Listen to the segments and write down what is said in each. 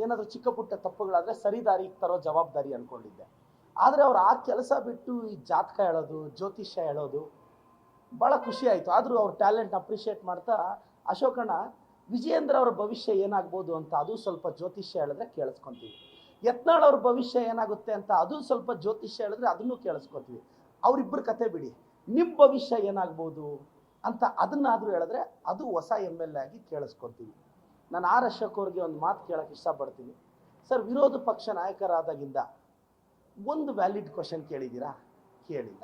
ಏನಾದರೂ ಚಿಕ್ಕ ಪುಟ್ಟ ತಪ್ಪುಗಳಾದರೆ ಸರಿದಾರಿಗೆ ತರೋ ಜವಾಬ್ದಾರಿ ಅಂದ್ಕೊಂಡಿದ್ದೆ. ಆದರೆ ಅವ್ರು ಆ ಕೆಲಸ ಬಿಟ್ಟು ಈ ಜಾತಕ ಹೇಳೋದು, ಜ್ಯೋತಿಷ್ಯ ಹೇಳೋದು ಭಾಳ ಖುಷಿ ಆಯಿತು. ಆದರೂ ಅವ್ರ ಟ್ಯಾಲೆಂಟ್ ಅಪ್ರಿಷಿಯೇಟ್ ಮಾಡ್ತಾ, ಅಶೋಕಣ್ಣ ವಿಜಯೇಂದ್ರ ಅವ್ರ ಭವಿಷ್ಯ ಏನಾಗ್ಬೋದು ಅಂತ ಅದು ಸ್ವಲ್ಪ ಜ್ಯೋತಿಷ್ಯ ಹೇಳಿದ್ರೆ ಕೇಳಿಸ್ಕೊತೀವಿ, ಯತ್ನಾಳ್ ಅವ್ರ ಭವಿಷ್ಯ ಏನಾಗುತ್ತೆ ಅಂತ ಅದು ಸ್ವಲ್ಪ ಜ್ಯೋತಿಷ್ಯ ಹೇಳಿದ್ರೆ ಅದನ್ನು ಕೇಳಿಸ್ಕೊತೀವಿ. ಅವರಿಬ್ಬರ ಕತೆ ಬಿಡಿ, ನಿಮ್ಮ ಭವಿಷ್ಯ ಏನಾಗ್ಬೋದು ಅಂತ ಅದನ್ನಾದರೂ ಹೇಳಿದ್ರೆ ಅದು ಹೊಸ MLA ಆಗಿ ಕೇಳಿಸ್ಕೊತೀವಿ. ನಾನು ಆರ್ ಅಶೋಕ್ ಅವ್ರಿಗೆ ಒಂದು ಮಾತು ಕೇಳೋಕ್ಕೆ ಇಷ್ಟಪಡ್ತೀನಿ. ಸರ್, ವಿರೋಧ ಪಕ್ಷ ನಾಯಕರಾದಾಗಿಂದ ಒಂದು ವ್ಯಾಲಿಡ್ ಕ್ವಶನ್ ಕೇಳಿದ್ದೀರಾ? ಕೇಳಿಲ್ಲ.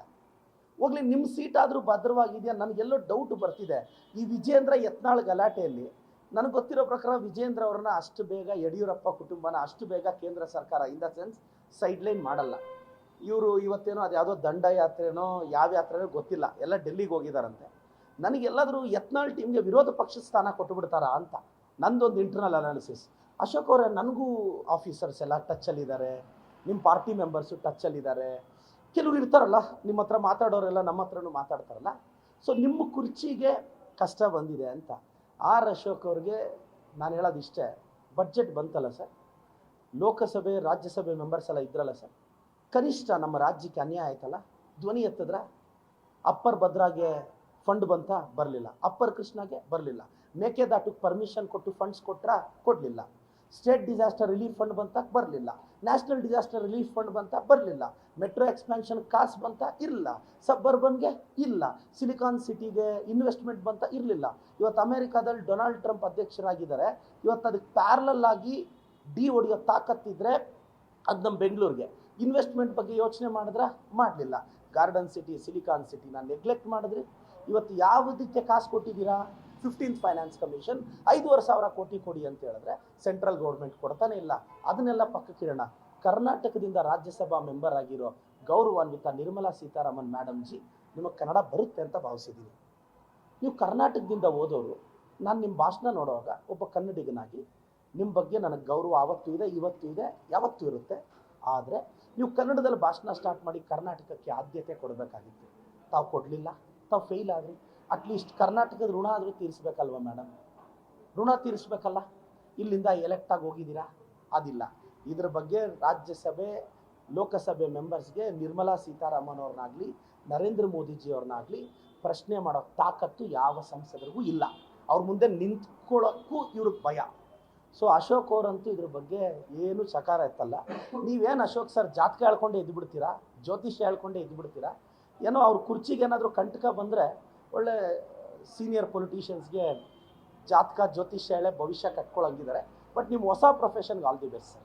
ಹೋಗ್ಲಿ, ನಿಮ್ಮ ಸೀಟ್ ಆದರೂ ಭದ್ರವಾಗಿದೆಯಾ? ನನಗೆಲ್ಲೋ ಡೌಟ್ ಬರ್ತಿದೆ. ಈ ವಿಜೇಂದ್ರ ಯತ್ನಾಳ್ ಗಲಾಟೆಯಲ್ಲಿ ನನಗೆ ಗೊತ್ತಿರೋ ಪ್ರಕಾರ ವಿಜೇಂದ್ರ ಅವ್ರನ್ನ ಅಷ್ಟು ಬೇಗ ಯಡಿಯೂರಪ್ಪ ಕುಟುಂಬನ ಅಷ್ಟು ಬೇಗ ಕೇಂದ್ರ ಸರ್ಕಾರ ಇನ್ ದ ಸೆನ್ಸ್ ಸೈಡ್ಲೈನ್ ಮಾಡಲ್ಲ. ಇವರು ಇವತ್ತೇನೋ ಅದು ಯಾವುದೋ ದಂಡಯಾತ್ರೆನೋ ಯಾವ ಯಾತ್ರೆನೋ ಗೊತ್ತಿಲ್ಲ, ಎಲ್ಲ ಡೆಲ್ಲಿಗೆ ಹೋಗಿದಾರಂತೆ. ನನಗೆಲ್ಲಾದರೂ ಯತ್ನಾಳ್ ಟೀಮ್ಗೆ ವಿರೋಧ ಪಕ್ಷ ಸ್ಥಾನ ಕೊಟ್ಟುಬಿಡ್ತಾರಾ ಅಂತ ನಂದೊಂದು ಇಂಟರ್ನಲ್ ಅನಾಲಿಸಿಸ್. ಅಶೋಕ್ ಅವರೇ, ನನಗೂ ಆಫೀಸರ್ಸ್ ಎಲ್ಲ ಟಚ್ಚಲ್ಲಿದ್ದಾರೆ, ನಿಮ್ಮ ಪಾರ್ಟಿ ಮೆಂಬರ್ಸು ಟಚ್ಚಲ್ಲಿದ್ದಾರೆ, ಕೆಲವ್ರು ಇರ್ತಾರಲ್ಲ ನಿಮ್ಮ ಹತ್ರ ಮಾತಾಡೋರೆಲ್ಲ ನಮ್ಮ ಹತ್ರನೂ ಮಾತಾಡ್ತಾರಲ್ಲ. ಸೊ ನಿಮ್ಮ ಕುರ್ಚಿಗೆ ಕಷ್ಟ ಬಂದಿದೆ ಅಂತ ಆರ್ ಅಶೋಕ್ ಅವ್ರಿಗೆ ನಾನು ಹೇಳೋದು ಇಷ್ಟೇ. ಬಡ್ಜೆಟ್ ಬಂತಲ್ಲ ಸರ್, ಲೋಕಸಭೆ ರಾಜ್ಯಸಭೆ ಮೆಂಬರ್ಸ್ ಎಲ್ಲ ಇದ್ರಲ್ಲ ಸರ್, ಕನಿಷ್ಠ ನಮ್ಮ ರಾಜ್ಯಕ್ಕೆ ಅನ್ಯಾಯ ಆಯ್ತಲ್ಲ, ಧ್ವನಿ ಎತ್ತಿದ್ರ? ಅಪ್ಪರ್ ಭದ್ರಾಗೆ ಫಂಡ್ ಬಂತ? ಬರಲಿಲ್ಲ. ಅಪ್ಪರ್ ಕೃಷ್ಣಗೆ ಬರಲಿಲ್ಲ. ಮೇಕೆದಾಟಕ್ಕೆ ಪರ್ಮಿಷನ್ ಕೊಟ್ಟು ಫಂಡ್ಸ್ ಕೊಟ್ರ? ಕೊಡಲಿಲ್ಲ. ಸ್ಟೇಟ್ ಡಿಸಾಸ್ಟರ್ ರಿಲೀಫ್ ಫಂಡ್ ಬಂತ? ಬರಲಿಲ್ಲ. ನ್ಯಾಷನಲ್ ಡಿಸಾಸ್ಟರ್ ರಿಲೀಫ್ ಫಂಡ್ ಬಂತ? ಬರಲಿಲ್ಲ. ಮೆಟ್ರೋ ಎಕ್ಸ್ಪ್ಯಾನ್ಷನ್ ಕಾಸು ಬಂತ? ಇರಲಿಲ್ಲ. ಸಬ್ಬರ್ಬನ್ಗೆ ಇಲ್ಲ. ಸಿಲಿಕಾನ್ ಸಿಟಿಗೆ ಇನ್ವೆಸ್ಟ್ಮೆಂಟ್ ಬಂತ? ಇರಲಿಲ್ಲ. ಇವತ್ತು ಅಮೆರಿಕಾದಲ್ಲಿ ಡೊನಾಲ್ಡ್ ಟ್ರಂಪ್ ಅಧ್ಯಕ್ಷರಾಗಿದ್ದಾರೆ. ಇವತ್ತು ಅದಕ್ಕೆ ಪ್ಯಾರಲಲ್ ಆಗಿ ಡಿ ಹೊಡೆಯೋ ತಾಕತ್ತಿದ್ರೆ ಅದು ನಮ್ಮ ಬೆಂಗಳೂರಿಗೆ. ಇನ್ವೆಸ್ಟ್ಮೆಂಟ್ ಬಗ್ಗೆ ಯೋಚನೆ ಮಾಡಿದ್ರೆ ಮಾಡಲಿಲ್ಲ. ಗಾರ್ಡನ್ ಸಿಟಿ, ಸಿಲಿಕಾನ್ ಸಿಟಿನ ನೆಗ್ಲೆಕ್ಟ್ ಮಾಡಿದ್ರಿ. ಇವತ್ತು ಯಾವುದಕ್ಕೆ ಕಾಸು ಕೊಟ್ಟಿದ್ದೀರಾ? 15th ಫೈನಾನ್ಸ್ ಕಮಿಷನ್ 5,500 ಕೋಟಿ ಕೊಡಿ ಅಂತ ಹೇಳಿದ್ರೆ ಸೆಂಟ್ರಲ್ ಗೌರ್ಮೆಂಟ್ ಕೊಡ್ತಾನೆ ಇಲ್ಲ. ಅದನ್ನೆಲ್ಲ ಪಕ್ಕಕ್ಕಿಡೋಣ. ಕರ್ನಾಟಕದಿಂದ ರಾಜ್ಯಸಭಾ ಮೆಂಬರ್ ಆಗಿರೋ ಗೌರವಾನ್ವಿತ ನಿರ್ಮಲಾ ಸೀತಾರಾಮನ್ ಮೇಡಮ್ ಜಿ, ನಿಮಗೆ ಕನ್ನಡ ಬರುತ್ತೆ ಅಂತ ಭಾವಿಸಿದ್ದೀನಿ. ನೀವು ಕರ್ನಾಟಕದಿಂದ ಓದೋರು, ನಾನು ನಿಮ್ಮ ಭಾಷಣ ನೋಡುವಾಗ ಒಬ್ಬ ಕನ್ನಡಿಗನಾಗಿ ನಿಮ್ಮ ಬಗ್ಗೆ ನನಗೆ ಗೌರವ ಆವತ್ತೂ ಇದೆ, ಇವತ್ತೂ ಇದೆ, ಯಾವತ್ತೂ ಇರುತ್ತೆ. ಆದರೆ ನೀವು ಕನ್ನಡದಲ್ಲಿ ಭಾಷಣ ಸ್ಟಾರ್ಟ್ ಮಾಡಿ ಕರ್ನಾಟಕಕ್ಕೆ ಆದ್ಯತೆ ಕೊಡಬೇಕಾಗಿತ್ತು. ತಾವು ಕೊಡಲಿಲ್ಲ, ತಾವು ಫೇಲ್ ಆದ್ರಿ. ಅಟ್ಲೀಸ್ಟ್ ಕರ್ನಾಟಕದ ಋಣ ಆದರೂ ತೀರಿಸ್ಬೇಕಲ್ವ ಮೇಡಮ್? ಋಣ ತೀರಿಸ್ಬೇಕಲ್ಲ. ಇಲ್ಲಿಂದ ಎಲೆಕ್ಟ್ ಆಗಿ ಹೋಗಿದ್ದೀರಾ? ಅದಿಲ್ಲ. ಇದ್ರ ಬಗ್ಗೆ ರಾಜ್ಯಸಭೆ ಲೋಕಸಭೆ ಮೆಂಬರ್ಸ್ಗೆ ನಿರ್ಮಲಾ ಸೀತಾರಾಮನ್ ಅವ್ರನ್ನಾಗಲಿ ನರೇಂದ್ರ ಮೋದಿಜಿಯವ್ರನ್ನಾಗಲಿ ಪ್ರಶ್ನೆ ಮಾಡೋ ತಾಕತ್ತು ಯಾವ ಸಂಸದರಿಗೂ ಇಲ್ಲ. ಅವ್ರ ಮುಂದೆ ನಿಂತ್ಕೊಳ್ಳೋಕ್ಕೂ ಇವ್ರಿಗೆ ಭಯ. ಸೊ ಅಶೋಕ್ ಅವರಂತೂ ಇದ್ರ ಬಗ್ಗೆ ಏನು ಚಕಾರ ಎತ್ತಲ್ಲ. ನೀವೇನು ಅಶೋಕ್ ಸರ್ ಜಾತಕ ಹೇಳ್ಕೊಂಡೆ ಎದ್ದುಬಿಡ್ತೀರಾ, ಜ್ಯೋತಿಷ್ಯ ಹೇಳ್ಕೊಂಡೆ ಎದ್ದುಬಿಡ್ತೀರಾ? ಏನೋ ಅವ್ರ ಕುರ್ಚಿಗೆ ಏನಾದರೂ ಕಂಟಕ ಬಂದರೆ ಒಳ್ಳೆ ಸೀನಿಯರ್ ಪೊಲಿಟಿಷಿಯನ್ಸ್ಗೆ ಜಾತಕ ಜ್ಯೋತಿಷ್ಯ ಹೇಳೇ ಭವಿಷ್ಯ ಕಟ್ಕೊಳ್ಳೋಂಗಿದ್ದಾರೆ. ಬಟ್ ನಿಮ್ಮ ಹೊಸ ಪ್ರೊಫೆಷನ್ಗೆ ಆಲ್ ದಿ ಬೆಸ್ಟ್ ಸರ್.